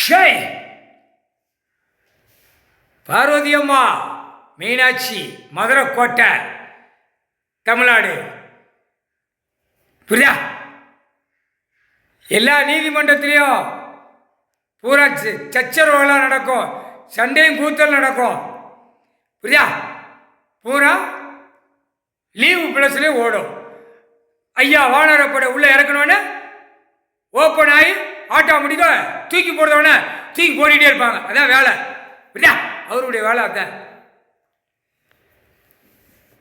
ஷேய் பார்வதி அம்மா மீனாட்சி மதுரை கோட்டை தமிழ்நாடு. புரியா? எல்லா நீதிமன்றத்திலையும் பூரா சச்சரவுலாம் நடக்கும், சண்டையும் கூத்தல் நடக்கும். புரியா? பூரா லீவு பிளஸ்லேயும் ஓடும். ஐயா வானரப்பட உள்ளே இறக்கணுன்னு ஓப்பன் ஆகி ஆட்டோமேட்டிக்க தூக்கி போடுறவன தூக்கி போட்டுகிட்டே இருப்பாங்க. அதான் வேலை. புரியா? அவருடைய வேலை அதான்.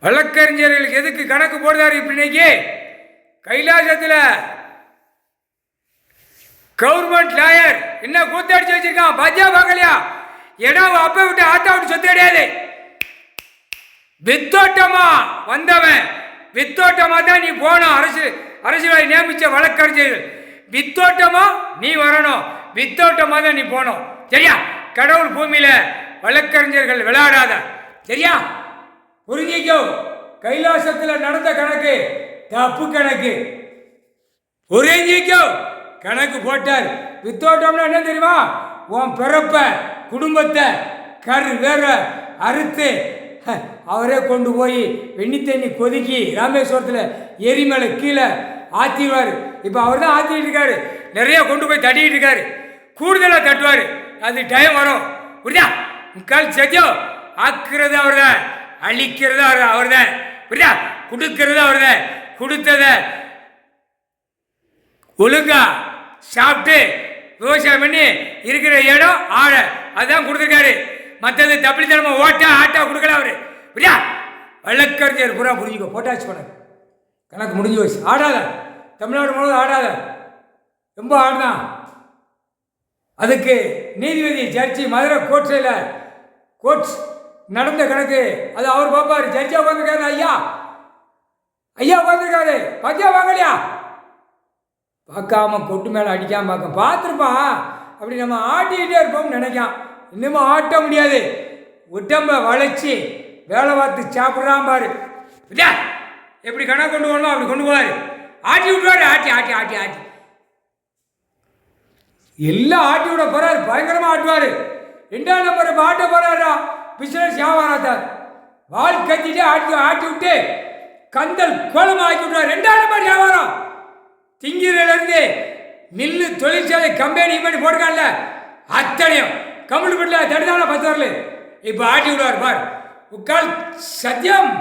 வழக்கறிஞர்களுக்கு எதுக்கு கணக்கு போடுறாரு இப்படிக்கு? கைலாசத்தில் கவர்மெண்ட் லாயர் என்ன கூத்தடிச்சு வச்சிருக்கான் பாத்தியா? பார்க்கலையா? இடம் அப்ப விட்டு ஆட்டா விட்டு சொத்து கிடையாது. வித்தோட்டமா வந்தவன் வித்தோட்டமா தான் நீ போனோம். அரசியலை நியமிச்ச வழக்கறிஞர்கள் வித்தோட்டமா நீ வரணும், வித்தோட்டமா தான் நீ போனோம். சரியா? கடவுள் பூமியில வழக்கறிஞர்கள் விளையாடாத. சரியா? புரிஞ்சிக்கோ. கைலாசத்தில் நடந்த கணக்கு தப்பு கணக்கு. புரிஞ்சிக்கோ. கணக்கு போட்டார். வித்தோட்டம்னா என்ன தெரியுமா? உன் பிறப்ப குடும்பத்தை கரு வேற அறுத்து அவரே கொண்டு போய் வெண்ணி தண்ணி கொதிக்கி ராமேஸ்வரத்தில் எரி மேலே கீழே ஆற்றிடுவார். இப்போ அவர் தான் ஆற்றிட்டு இருக்காரு. நிறைய கொண்டு போய் தட்டிக்கிட்டு இருக்காரு. கூடுதலாக தட்டுவார். அது டைம் வரும். புரியா? முக்கால் சத்தியம். ஆக்குறது அவர் தான், அழிக்கிறது அவர் தான். புரியா? கொடுக்கறது அவர் தான். கொடுத்ததை ஒழுங்கா சாப்பிட்டு விவசாயம் பண்ணி இருக்கிற இடம் ஆழ அதான் கொடுத்துருக்காரு. மற்றது தப்பித்தனமா ஓட்டா ஆட்டா கொடுக்கல அவரு. புரியா? வழக்கறிஞர் பூரா புரிஞ்சுக்கோ. போட்டாச்சு கணக்கு. கணக்கு முடிஞ்சு போச்சு. ஆடாத. தமிழ்நாடு முழுவதும் ஆடாத. ரொம்ப ஆடுதான். அதுக்கு நீதிபதி ஜட்ஜி மதுரை கோட்டையில் கோர்ட்ஸ் நடந்த கணக்கு அது அவர் பார்ப்பாரு. ஜட்ஜா உட்காந்துருக்காரு. ஐயா ஐயா உட்காந்துருக்காரு. பத்தியா வாங்கலையா? பார்க்காம கொட்டு மேலே அடிக்காம பார்க்க பார்த்துருப்பான். அப்படி நம்ம ஆட்டிக்கிட்டே இருப்போம்னு நினைக்கான். இன்னமும் ஆட்ட முடியாது. உடம்ப வளைச்சி வேலை பார்த்து சாப்பிட்றான் பாரு. இல்லையா? எப்படி கணக்கு கொண்டு போகணும் அப்படி கொண்டு போவார். ஆட்டி விட்டுவாரு. ஆட்டி ஆட்டி ஆட்டி ஆட்டி எல்லாம் ஆட்டி விட போறாரு. பயங்கரமாக ஆட்டுவார். 2ஆம் நம்பர் இப்போ ஆட்ட போறாரா? பிசினஸ் வியாபாரத்தார் வாழ் கத்திட்டு ஆட்டி விட்டு கந்தல் கோலமாக ஆக்கி விட்டுவார். 2ஆம் நம்பர் வியாபாரம். திங்கிரிலிருந்து மில்லு தொழிற்சாலை கம்பெனி பண்ணி போட்டுக்கான்ல அத்தனையும் கம்ப்யூட்டர் பண்ணல தடுதான 10 வரல. இப்போ ஆட்டி விடுவார் பார். முக்கால் சத்தியம்.